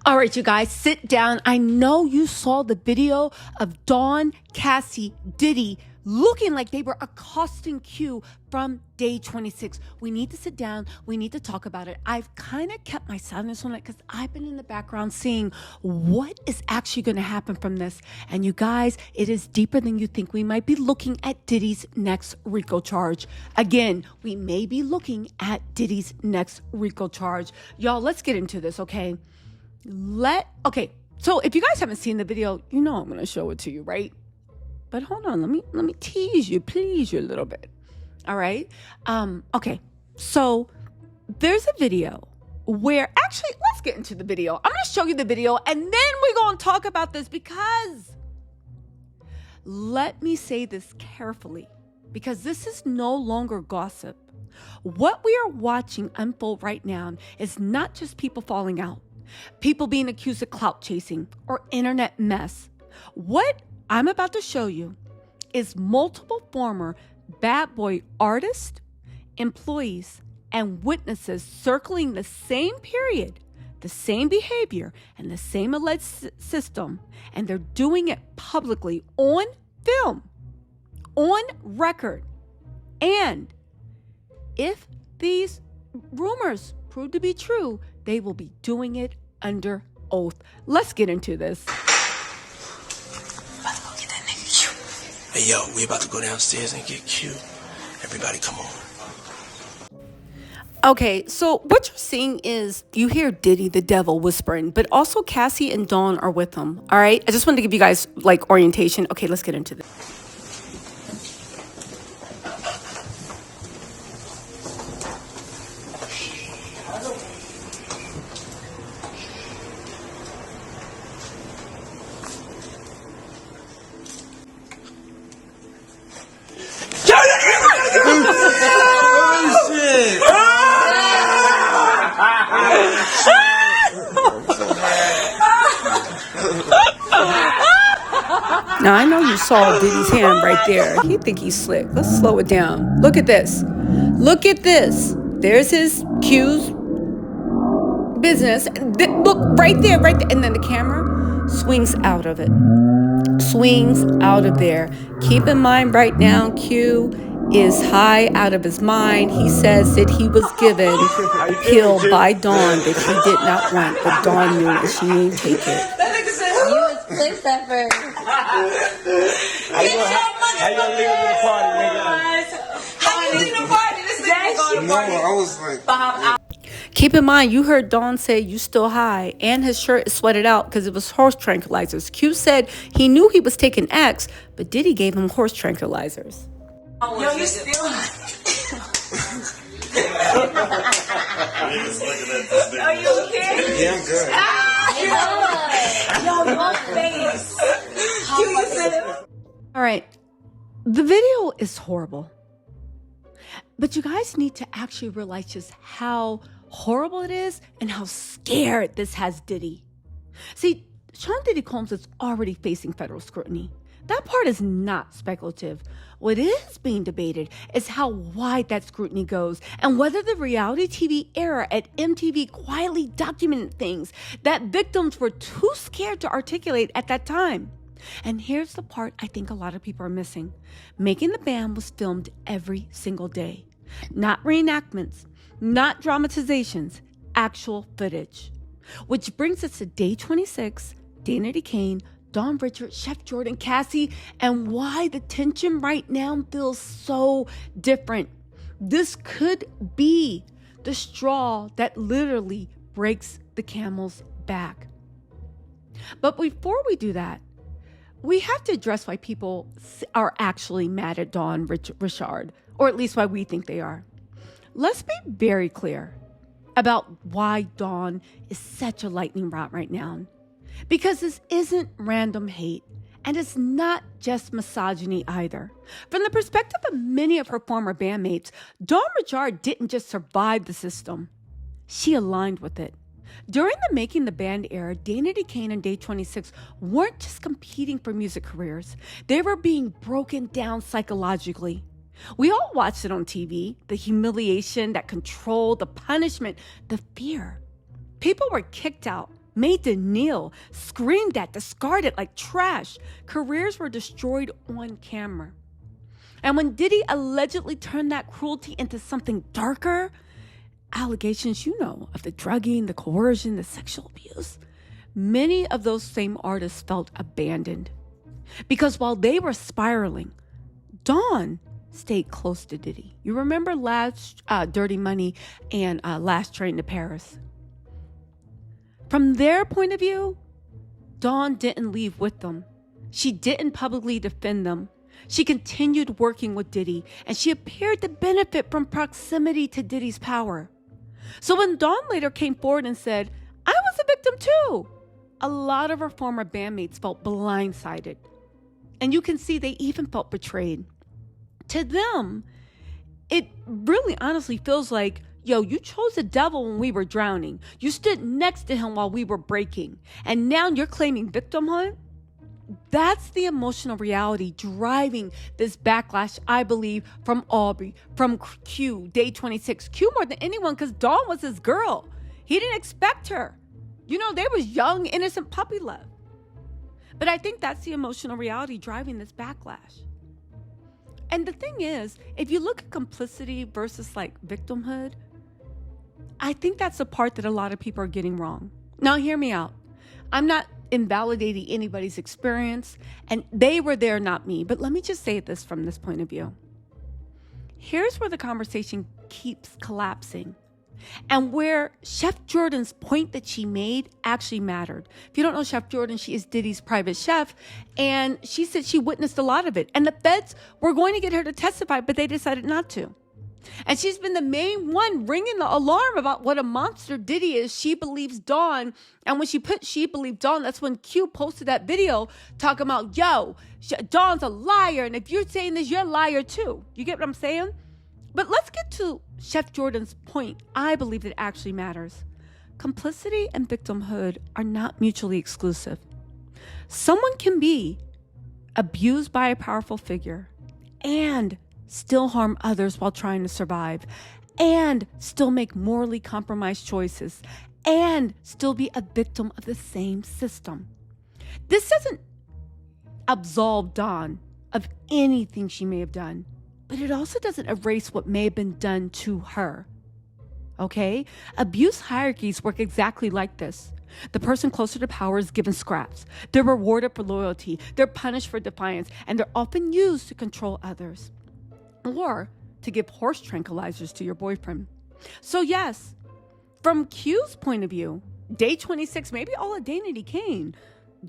All right, you guys, sit down. I know you saw the video of Dawn, Cassie, Diddy looking like they were accosting Q from day 26. We need to sit down. We need to talk about it. I've kind of kept my silence on it because I've been in the background seeing what is actually going to happen from this. And you guys, it is deeper than you think. We might be looking at Diddy's next RICO charge. Again, we may be looking at Diddy's next RICO charge. Y'all, let's get into this, okay? So if you guys haven't seen the video, you know I'm going to show it to you, right? But hold on, let me tease you, please you a little bit. All right? Okay. So there's a video where actually, let's get into the video. I'm going to show you the video and then we're going to talk about this because let me say this carefully because this is no longer gossip. What we are watching unfold right now is not just people falling out, people being accused of clout chasing or internet mess. What I'm about to show you is multiple former bad boy artists, employees, and witnesses circling the same period, the same behavior, and the same alleged system, and they're doing it publicly on film, on record. And if these rumors prove to be true, they will be doing it under oath. Let's get into this. Hey, yo, we about to go downstairs and get Q. Everybody come on. Okay, so what you're seeing is you hear Diddy, the devil, whispering, but also Cassie and Dawn are with him, all right? I just wanted to give you guys, orientation. Okay, let's get into this. Now, I know you saw Diddy's hand right there. He think he's slick. Let's slow it down. Look at this. Look at this. There's his Q's business. Look, right there, right there. And then the camera swings out of it. Swings out of there. Keep in mind right now, Q is high out of his mind. He says that he was given a pill by Dawn that he did not want, but Dawn knew that she didn't take it. You was pissed at first. How you gonna leave the party, nigga? How you leaving the party? This nigga going to party. I was like... Keep in mind, you heard Dawn say you still high, and his shirt is sweated out because it was horse tranquilizers. Q said he knew he was taking X, but Diddy gave him horse tranquilizers. Yo, you still Are you okay? Yeah, I'm good. Yo, your face. All right, the video is horrible, but you guys need to actually realize just how horrible it is and how scared this has Diddy. See, Sean Diddy Combs is already facing federal scrutiny. That part is not speculative. What is being debated is how wide that scrutiny goes and whether the reality TV era at MTV quietly documented things that victims were too scared to articulate at that time. And here's the part I think a lot of people are missing. Making the Band was filmed every single day. Not reenactments, not dramatizations, actual footage. Which brings us to day 26, Danity, Kane, Dawn Richard, Chef Jordan, Cassie, and why the tension right now feels so different. This could be the straw that literally breaks the camel's back. But before we do that, we have to address why people are actually mad at Dawn Richard, or at least why we think they are. Let's be very clear about why Dawn is such a lightning rod right now. Because this isn't random hate, and it's not just misogyny either. From the perspective of many of her former bandmates, Dawn Richard didn't just survive the system, she aligned with it. During the Making the Band era, Danity, Kane, and Day 26 weren't just competing for music careers. They were being broken down psychologically. We all watched it on TV, the humiliation, that control, the punishment, the fear. People were kicked out, made to kneel, screamed at, discarded like trash. Careers were destroyed on camera. And when Diddy allegedly turned that cruelty into something darker, allegations, of the drugging, the coercion, the sexual abuse, many of those same artists felt abandoned. Because while they were spiraling, Dawn stayed close to Diddy. You remember Last Dirty Money and Last Train to Paris? From their point of view, Dawn didn't leave with them. She didn't publicly defend them. She continued working with Diddy, and she appeared to benefit from proximity to Diddy's power. So when Dawn later came forward and said, I was a victim too, a lot of her former bandmates felt blindsided. And you can see they even felt betrayed. To them, it really honestly feels like, you chose the devil when we were drowning. You stood next to him while we were breaking. And now you're claiming victimhood? That's the emotional reality driving this backlash, I believe, from Aubrey, from Q, day 26. Q more than anyone, because Dawn was his girl. He didn't expect her. They was young, innocent puppy love. But I think that's the emotional reality driving this backlash. And the thing is, if you look at complicity versus like victimhood, I think that's the part that a lot of people are getting wrong. Now, hear me out. I'm not invalidating anybody's experience, and they were there, not me. But let me just say this from this point of view. Here's where the conversation keeps collapsing, and where Chef Jordan's point that she made actually mattered. If you don't know Chef Jordan, she is Diddy's private chef, and she said she witnessed a lot of it. And the feds were going to get her to testify, but they decided not to. And she's been the main one ringing the alarm about what a monster Diddy is. She believes Dawn. And when she put she believed Dawn, that's when Q posted that video talking about, Dawn's a liar. And if you're saying this, you're a liar too. You get what I'm saying? But let's get to Chef Jordan's point. I believe that actually matters. Complicity and victimhood are not mutually exclusive. Someone can be abused by a powerful figure and still harm others while trying to survive, and still make morally compromised choices, and still be a victim of the same system. This doesn't absolve Dawn of anything she may have done, but it also doesn't erase what may have been done to her. Okay? Abuse hierarchies work exactly like this. The person closer to power is given scraps. They're rewarded for loyalty. They're punished for defiance, and they're often used to control others, or to give horse tranquilizers to your boyfriend. So yes, from Q's point of view, day 26, maybe all of Danity Kane,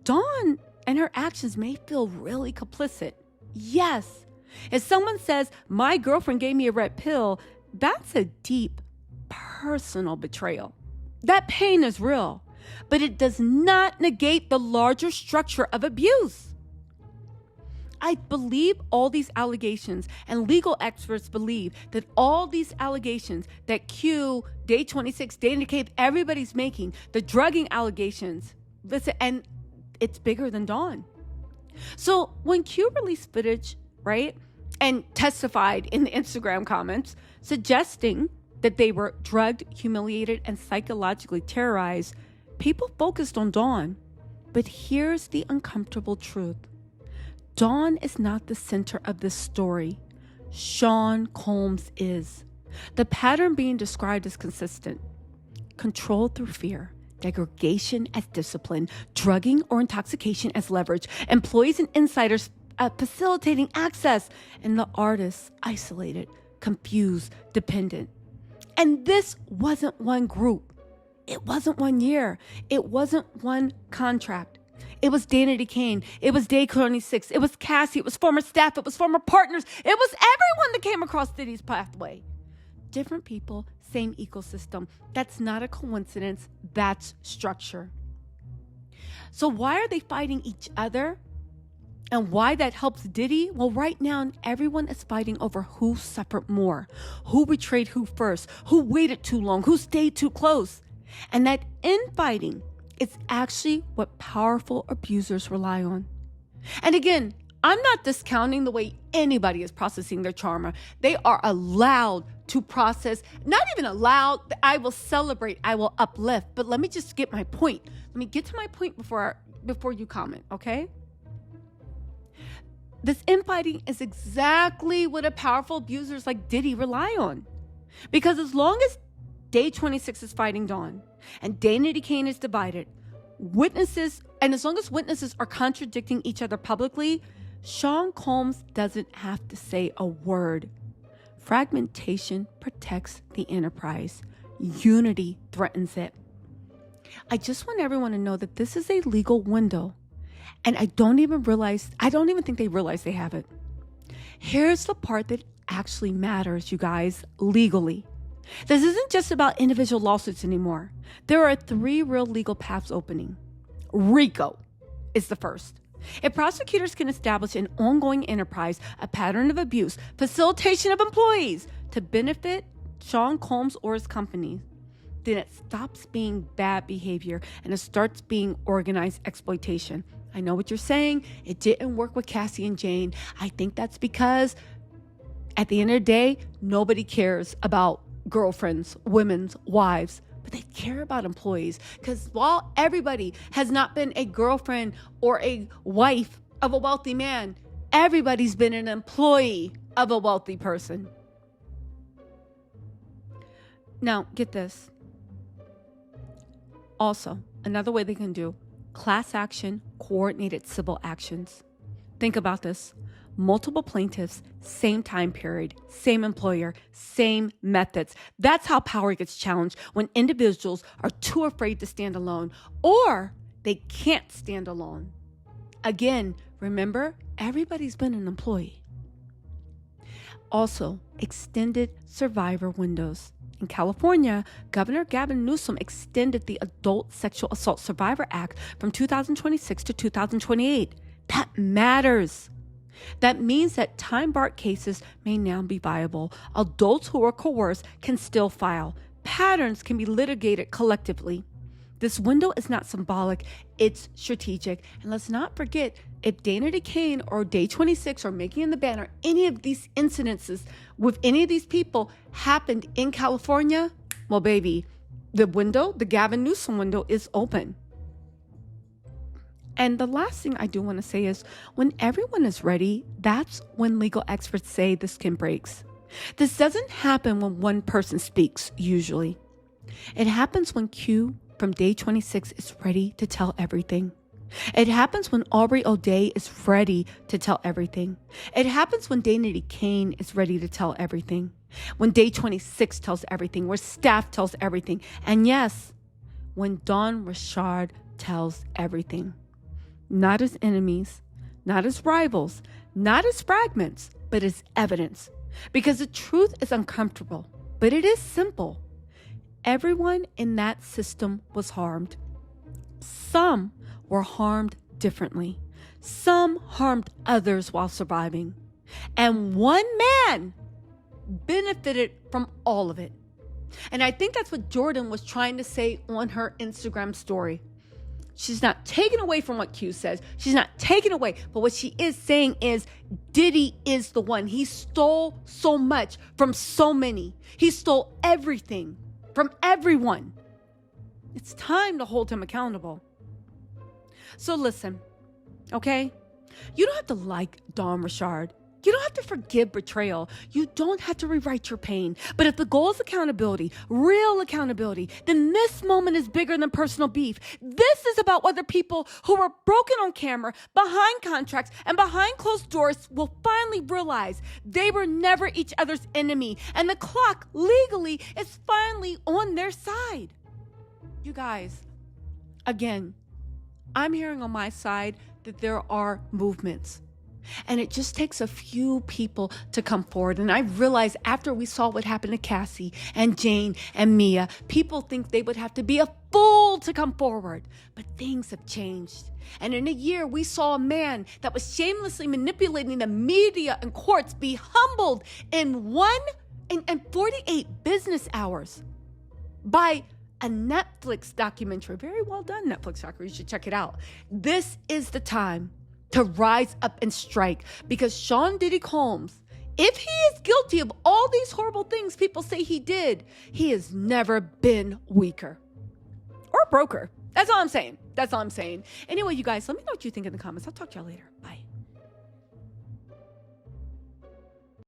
Dawn and her actions may feel really complicit. Yes, if someone says, my girlfriend gave me a red pill, that's a deep, personal betrayal. That pain is real, but it does not negate the larger structure of abuse. I believe all these allegations, and legal experts believe that all these allegations that Q, Day 26, Danity Kane, everybody's making, the drugging allegations, listen, and it's bigger than Dawn. So when Q released footage, right, and testified in the Instagram comments, suggesting that they were drugged, humiliated, and psychologically terrorized, people focused on Dawn. But here's the uncomfortable truth. Dawn is not the center of this story. Sean Combs is. The pattern being described is consistent. Control through fear, degradation as discipline, drugging or intoxication as leverage, employees and insiders facilitating access, and the artists isolated, confused, dependent. And this wasn't one group. It wasn't 1 year. It wasn't one contract. It was Danity Kane. It was Day 26. It was Cassie. It was former staff. It was former partners. It was everyone that came across Diddy's pathway. Different people, same ecosystem. That's not a coincidence. That's structure. So why are they fighting each other? And why that helps Diddy? Well, right now, everyone is fighting over who suffered more, who betrayed who first, who waited too long, who stayed too close. And that infighting, it's actually what powerful abusers rely on. And again, I'm not discounting the way anybody is processing their trauma. They are allowed to process, not even allow. I will celebrate, I will uplift. But let me just get my point. Let me get to my point before you comment, okay? This infighting is exactly what a powerful abusers like Diddy rely on. Because as long as Day 26 is fighting Dawn and Danity Kane is divided, as long as witnesses are contradicting each other publicly, Sean Combs doesn't have to say a word. Fragmentation protects the enterprise. Unity threatens it. I just want everyone to know that this is a legal window, and I don't even think they realize they have it. Here's the part that actually matters, you guys, legally. This isn't just about individual lawsuits anymore. There are 3 real legal paths opening. RICO is the first. If prosecutors can establish an ongoing enterprise, a pattern of abuse, facilitation of employees to benefit Sean Combs or his company, then it stops being bad behavior and it starts being organized exploitation. I know what you're saying. It didn't work with Cassie and Jane. I think that's because at the end of the day, nobody cares about girlfriends, women's wives, but they care about employees. Because while everybody has not been a girlfriend or a wife of a wealthy man, everybody's been an employee of a wealthy person. Now, get this. Also, another way they can do class action, coordinated civil actions. Think about this. Multiple plaintiffs, same time period, same employer, same methods. That's how power gets challenged when individuals are too afraid to stand alone or they can't stand alone. Again, remember, everybody's been an employee. Also, extended survivor windows. In California, Governor Gavin Newsom extended the Adult Sexual Assault Survivor Act from 2026 to 2028. That matters. That means that time-barred cases may now be viable. Adults who are coerced can still file. Patterns can be litigated collectively. This window is not symbolic, it's strategic. And let's not forget, if Danity Kane or Day 26 or Making in the Banner, any of these incidences with any of these people happened in California, well, baby, the Gavin Newsom window is open. And the last thing I do want to say is when everyone is ready, that's when legal experts say the skin breaks. This doesn't happen when one person speaks, usually. It happens when Q from Day 26 is ready to tell everything. It happens when Aubrey O'Day is ready to tell everything. It happens when Danity Kane is ready to tell everything. When Day 26 tells everything, where staff tells everything. And yes, when Dawn Richard tells everything. Not as enemies, not as rivals, not as fragments, but as evidence. Because the truth is uncomfortable, but it is simple. Everyone in that system was harmed. Some were harmed differently. Some harmed others while surviving. And one man benefited from all of it. And I think that's what Jordan was trying to say on her Instagram story. She's not taking away from what Q says. She's not taking away. But what she is saying is Diddy is the one. He stole so much from so many. He stole everything from everyone. It's time to hold him accountable. So listen, okay? You don't have to like Dawn Richard. You don't have to forgive betrayal. You don't have to rewrite your pain. But if the goal is accountability, real accountability, then this moment is bigger than personal beef. This is about whether people who were broken on camera, behind contracts, and behind closed doors will finally realize they were never each other's enemy. And the clock, legally, is finally on their side. You guys, again, I'm hearing on my side that there are movements. And it just takes a few people to come forward. And I realized after we saw what happened to Cassie and Jane and Mia, people think they would have to be a fool to come forward. But things have changed. And in a year, we saw a man that was shamelessly manipulating the media and courts be humbled in 48 business hours by a Netflix documentary. Very well done, Netflix documentary. You should check it out. This is the time to rise up and strike, because Sean Diddy Combs If he is guilty of all these horrible things people say he did, he has never been weaker or broker. That's all I'm saying. That's all I'm saying. Anyway, you guys, let me know what you think in the comments. I'll talk to y'all later. Bye.